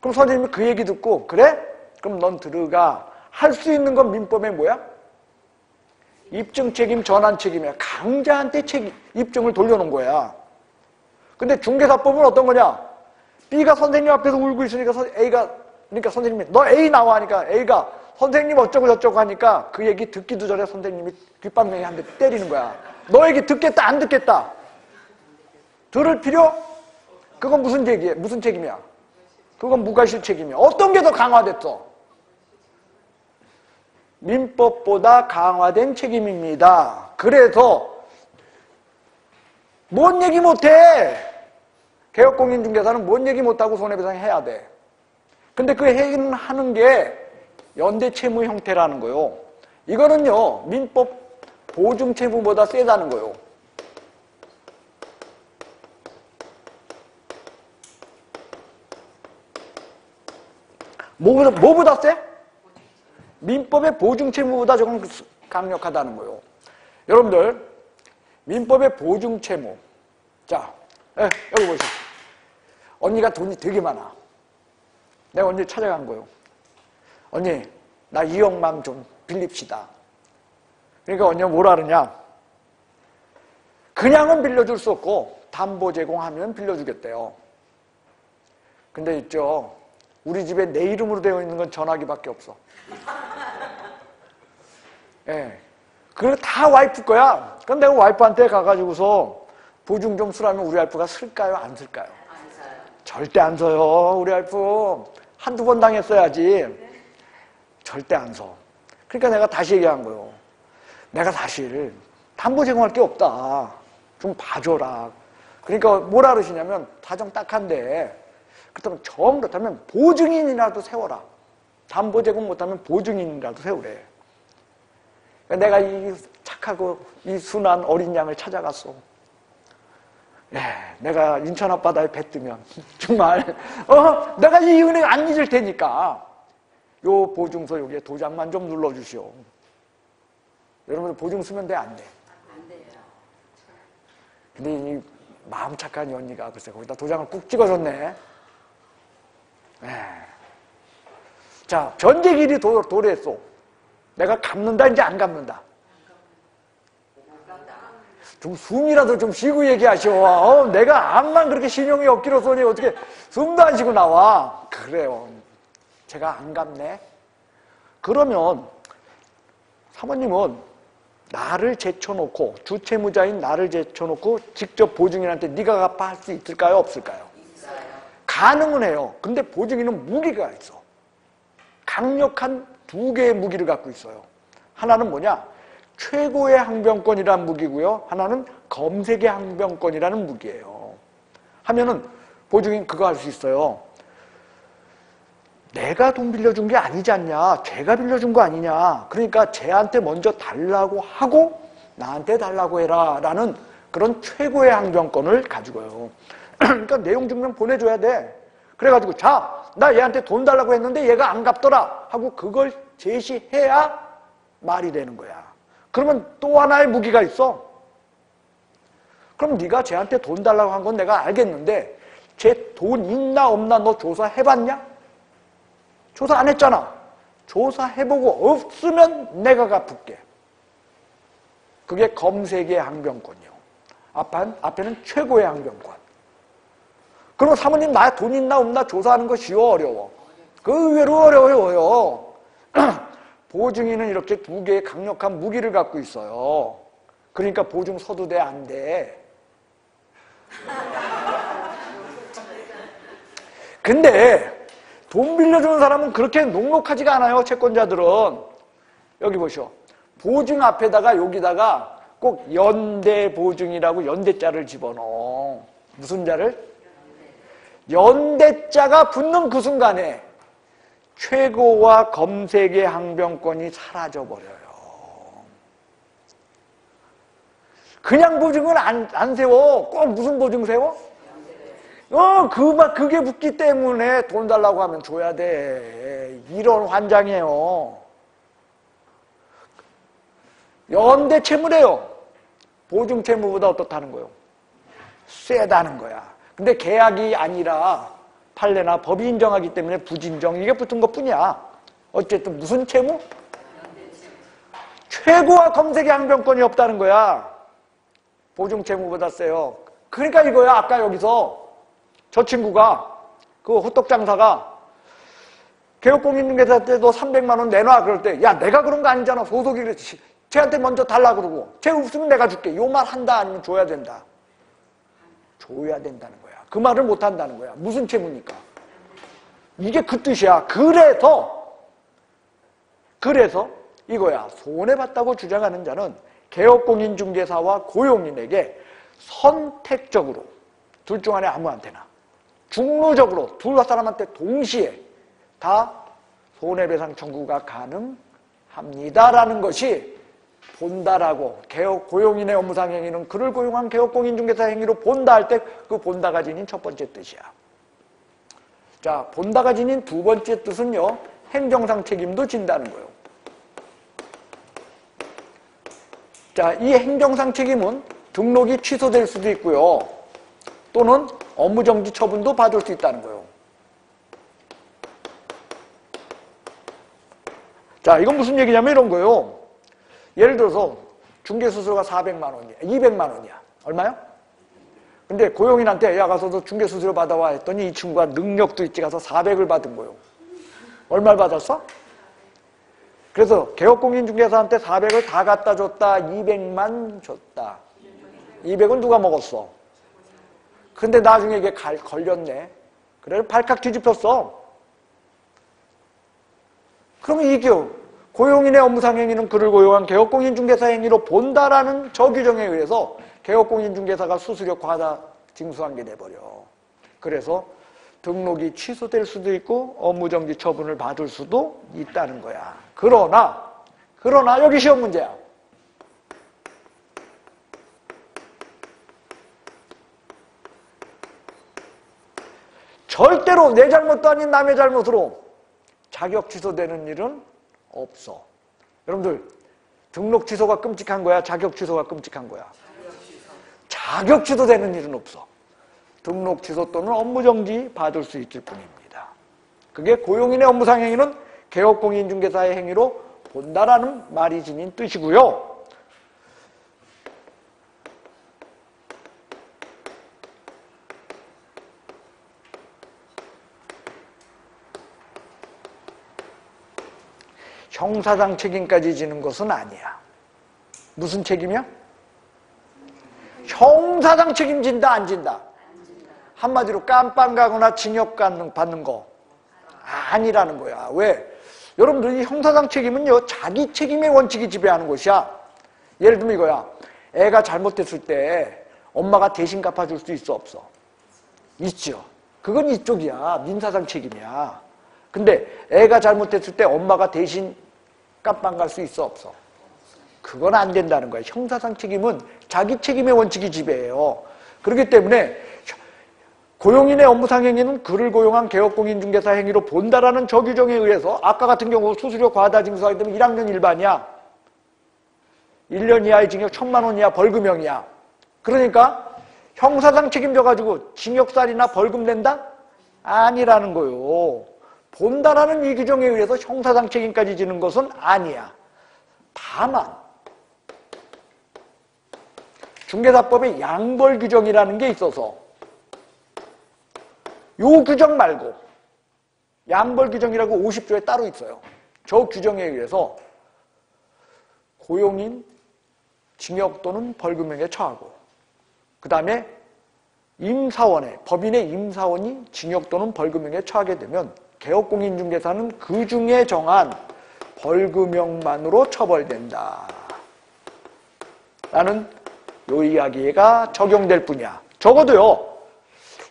S1: 그럼 선생님이 그 얘기 듣고 그래? 그럼 넌 들어가. 할 수 있는 건 민법에 뭐야? 입증 책임, 전환 책임이야. 강자한테 입증을 돌려놓은 거야. 근데 중개사법은 어떤 거냐? B가 선생님 앞에서 울고 있으니까 A가, 그러니까 선생님이 너 A 나와 하니까 A가 선생님 어쩌고 저쩌고 하니까 그 얘기 듣기도 전에 선생님이 귓방맹이 한 대 때리는 거야. 너 얘기 듣겠다 안 듣겠다? 들을 필요? 그건 무슨 얘기야? 무슨 책임이야? 그건 무과실 책임이야. 어떤 게 더 강화됐어? 민법보다 강화된 책임입니다. 그래서 뭔 얘기 못해. 개혁공인중개사는 뭔 얘기 못하고 손해배상 해야 돼. 근데 그 하는 게 연대채무 형태라는 거요. 이거는요, 민법 보증채무보다 세다는 거요. 뭐보다 세? 민법의 보증채무보다 조금 강력하다는 거요. 여러분들, 민법의 보증채무. 자, 여기 보시죠. 언니가 돈이 되게 많아. 내가 언니 찾아간 거요. 언니, 나 2억만 좀 빌립시다. 그러니까 언니가 뭐라 그러냐? 그냥은 빌려줄 수 없고 담보 제공하면 빌려주겠대요. 근데 있죠, 우리 집에 내 이름으로 되어 있는 건 전화기밖에 없어. 예. 그거 다 와이프 거야. 그럼 내가 와이프한테 가가지고서 보증 좀 쓰라면 우리 와이프가 쓸까요? 안 쓸까요?
S2: 안 써요.
S1: 절대 안 써요. 우리 와이프 한두 번 당했어야지. 절대 안 써. 그러니까 내가 다시 얘기한 거예요. 내가 사실 담보 제공할 게 없다. 좀 봐줘라. 그러니까 뭐라 그러시냐면 사정 딱한데 그렇다면 정 그렇다면 보증인이라도 세워라. 담보 제공 못하면 보증인이라도 세우래. 내가 이 착하고 이 순한 어린 양을 찾아갔어. 예, 내가 인천 앞바다에 배 뜨면 정말 내가 이 은행 안 잊을 테니까 요 보증서 여기에 도장만 좀 눌러주시오. 여러분 보증 쓰면 돼? 안 돼?
S2: 안 돼요.
S1: 근데 이 마음 착한 이 언니가 글쎄 거기다 도장을 꾹 찍어줬네. 예. 자, 변제기일이 도래했어. 내가 갚는다, 이제 안 갚는다? 좀 숨이라도 좀 쉬고 얘기하시오. 내가 암만 그렇게 신용이 없기로 쏘니 어떻게 숨도 안 쉬고 나와. 그래요. 제가 안 갚네. 그러면 사모님은 나를 제쳐놓고, 주채무자인 나를 제쳐놓고 직접 보증인한테 네가 갚아 할 수 있을까요? 없을까요? 있어요. 가능은 해요. 근데 보증인은 무기가 있어. 강력한 두 개의 무기를 갖고 있어요. 하나는 뭐냐? 최고의 항변권이라는 무기고요. 하나는 검색의 항변권이라는 무기예요. 하면은 보증인 그거 할 수 있어요. 내가 돈 빌려준 게 아니지 않냐? 쟤가 빌려준 거 아니냐? 그러니까 쟤한테 먼저 달라고 하고 나한테 달라고 해라 라는 그런 최고의 항변권을 가지고요. 그러니까 내용 증명 보내줘야 돼. 그래가지고 자, 나 얘한테 돈 달라고 했는데 얘가 안 갚더라 하고 그걸 제시해야 말이 되는 거야. 그러면 또 하나의 무기가 있어. 그럼 네가 쟤한테 돈 달라고 한 건 내가 알겠는데 쟤 돈 있나 없나 너 조사해봤냐? 조사 안 했잖아. 조사해보고 없으면 내가 갚을게. 그게 검색의 항변권이요. 앞에는 최고의 항변권. 그럼 사모님 나 돈 있나 없나 조사하는 거 쉬워 어려워? 그 의외로 어려워요. 보증인은 이렇게 두 개의 강력한 무기를 갖고 있어요. 그러니까 보증 서도 돼, 안 돼? 근데 돈 빌려주는 사람은 그렇게 녹록하지가 않아요. 채권자들은. 여기 보시오. 보증 앞에다가 여기다가 꼭 연대보증이라고 연대자를 집어넣어. 무슨 자를? 연대자가 붙는 그 순간에 최고와 검색의 항변권이 사라져버려요. 그냥 보증은 안 세워. 꼭 무슨 보증 세워? 그게 붙기 때문에 돈 달라고 하면 줘야 돼. 이런 환장이에요. 연대 채무래요. 보증 채무보다 어떻다는 거예요? 세다는 거야. 근데 계약이 아니라 판례나 법이 인정하기 때문에 부진정 이게 붙은 것 뿐이야. 어쨌든 무슨 채무? 최고와 검색의 항변권이 없다는 거야. 보증 채무보다 세요. 그러니까 이거야. 아까 여기서 저 친구가 그 호떡 장사가 개업공인중개사 때도 300만 원 내놔 그럴 때 야 내가 그런 거 아니잖아. 소속이 그랬지. 쟤한테 먼저 달라 그러고 쟤 없으면 내가 줄게. 요 말 한다 아니면 줘야 된다. 줘야 된다는 거야. 그 말을 못 한다는 거야. 무슨 채무니까. 이게 그 뜻이야. 그래서 이거야. 손해봤다고 주장하는 자는 개업공인중개사와 고용인에게 선택적으로 둘 중 안에 아무한테나 중루적으로 둘 사람한테 동시에 다 손해배상 청구가 가능합니다라는 것이 본다라고 고용인의 업무상 행위는 그를 고용한 개업공인중개사 행위로 본다 할 때 그 본다가 지닌 첫 번째 뜻이야. 자, 본다가 지닌 두 번째 뜻은요. 행정상 책임도 진다는 거예요. 자, 이 행정상 책임은 등록이 취소될 수도 있고요. 또는 업무정지 처분도 받을 수 있다는 거예요. 자, 이건 무슨 얘기냐면 이런 거예요. 예를 들어서 중개수수료가 400만 원이야. 200만 원이야. 얼마요? 근데 고용인한테 야 가서 너 중개수수료 받아와 했더니 이 친구가 능력도 있지 가서 400을 받은 거예요. 얼마를 받았어? 그래서 개업공인중개사한테 400을 다 갖다 줬다. 200만 줬다. 200은 누가 먹었어? 근데 나중에 이게 걸렸네. 그래서 발칵 뒤집혔어. 그러면 이게 고용인의 업무상 행위는 그를 고용한 개업공인중개사 행위로 본다라는 저 규정에 의해서 개업공인중개사가 수수료 과다 징수한 게 돼버려. 그래서 등록이 취소될 수도 있고 업무정지 처분을 받을 수도 있다는 거야. 그러나 여기 시험 문제야. 절대로 내 잘못도 아닌 남의 잘못으로 자격 취소되는 일은 없어. 여러분들 등록 취소가 끔찍한 거야? 자격 취소가 끔찍한 거야? 자격 취소되는 일은 없어. 등록 취소 또는 업무정지 받을 수 있을 뿐입니다. 그게 고용인의 업무상 행위는 개업공인중개사의 행위로 본다라는 말이 지닌 뜻이고요. 형사상 책임까지 지는 것은 아니야. 무슨 책임이야? 형사상 책임진다, 안 진다? 한마디로 깜빵 가거나 징역 받는 거 아니라는 거야. 왜? 여러분들 이 형사상 책임은요, 자기 책임의 원칙이 지배하는 것이야. 예를 들면 이거야. 애가 잘못했을 때 엄마가 대신 갚아줄 수 있어, 없어? 있죠. 그건 이쪽이야. 민사상 책임이야. 근데 애가 잘못했을 때 엄마가 대신 깜빵 갈 수 있어, 없어? 그건 안 된다는 거야. 형사상 책임은 자기 책임의 원칙이 지배해요. 그렇기 때문에 고용인의 업무상 행위는 그를 고용한 개업공인중개사 행위로 본다라는 저 규정에 의해서 아까 같은 경우 수수료 과다 징수하게 되면 1학년 일반이야. 1년 이하의 징역 1,000만 원 이하 벌금형이야. 그러니까 형사상 책임져가지고 징역살이나 벌금 낸다? 아니라는 거요. 본다라는 이 규정에 의해서 형사상 책임까지 지는 것은 아니야. 다만 중개사법에 양벌 규정이라는 게 있어서 요 규정 말고 양벌 규정이라고 50조에 따로 있어요. 저 규정에 의해서 고용인 징역 또는 벌금형에 처하고 그 다음에 법인의 임사원이 징역 또는 벌금형에 처하게 되면 개업공인중개사는 그 중에 정한 벌금형만으로 처벌된다 라는 요 이야기가 적용될 뿐이야. 적어도요,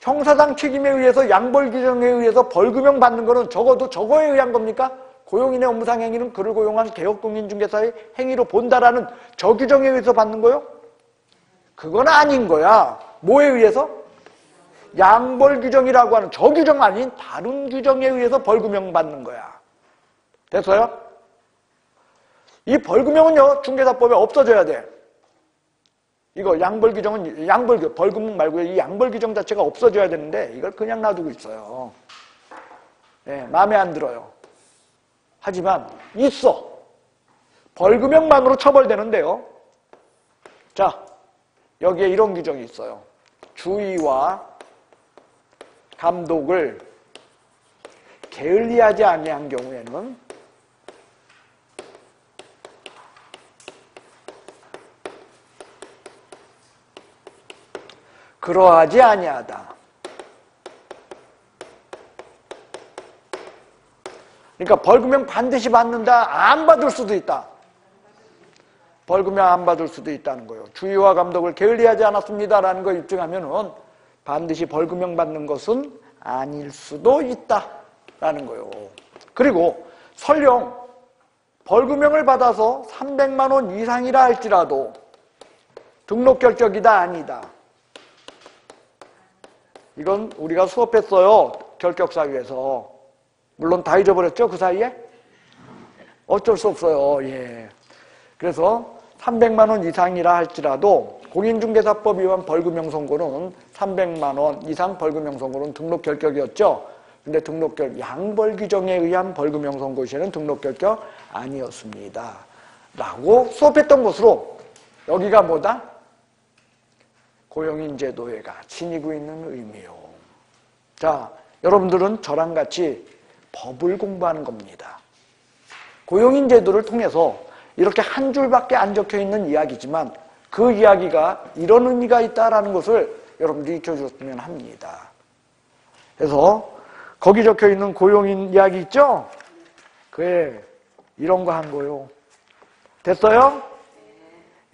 S1: 형사상 책임에 의해서 양벌 규정에 의해서 벌금형 받는 거는 적어도 저거에 의한 겁니까? 고용인의 업무상 행위는 그를 고용한 개업공인중개사의 행위로 본다라는 저 규정에 의해서 받는 거요? 그건 아닌 거야. 뭐에 의해서? 양벌 규정이라고 하는 저 규정 아닌 다른 규정에 의해서 벌금형 받는 거야. 됐어요? 이 벌금형은요, 중개사법에 없어져야 돼. 이거 양벌 규정은 벌금 말고요. 이 양벌 규정 자체가 없어져야 되는데 이걸 그냥 놔두고 있어요. 네, 마음에 안 들어요. 하지만 있어. 벌금형만으로 처벌되는데요. 자, 여기에 이런 규정이 있어요. 주의와 감독을 게을리하지 아니한 경우에는 그러하지 아니하다. 그러니까 벌금형 반드시 받는다, 안 받을 수도 있다. 벌금형 안 받을 수도 있다는 거예요. 주의와 감독을 게을리하지 않았습니다라는 거 입증하면은 반드시 벌금형 받는 것은 아닐 수도 있다라는 거예요. 그리고 설령 벌금형을 받아서 300만 원 이상이라 할지라도 등록 결격이다 아니다. 이건 우리가 수업했어요. 결격사유에서. 물론 다 잊어버렸죠? 그 사이에? 어쩔 수 없어요. 예. 그래서 300만 원 이상이라 할지라도 공인중개사법 위반 벌금형 선고는 300만 원 이상 벌금형 선고는 등록 결격이었죠. 근데 양벌 규정에 의한 벌금형 선고 시에는 등록 결격 아니었습니다. 라고 수업했던 것으로 여기가 뭐다? 고용인 제도회가 지니고 있는 의미요. 자, 여러분들은 저랑 같이 법을 공부하는 겁니다. 고용인 제도를 통해서 이렇게 한 줄밖에 안 적혀 있는 이야기지만 그 이야기가 이런 의미가 있다라는 것을 여러분들이 익혀주셨으면 합니다. 그래서 거기 적혀 있는 고용인 이야기 있죠? 그에 이런 거 한 거요. 됐어요?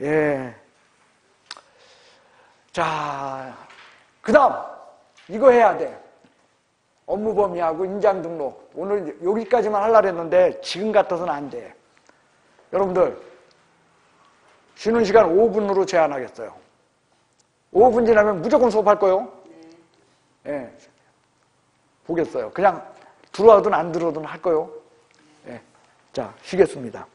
S1: 예. 자, 그 다음 이거 해야 돼. 업무 범위하고 인장 등록. 오늘 여기까지만 하려고 했는데 지금 같아서는 안 돼. 여러분들 쉬는 시간 5분으로 제한하겠어요. 5분 지나면 무조건 수업할 거요. 예. 보겠어요. 그냥 들어와든 안 들어오든 할 거요. 예. 자, 쉬겠습니다.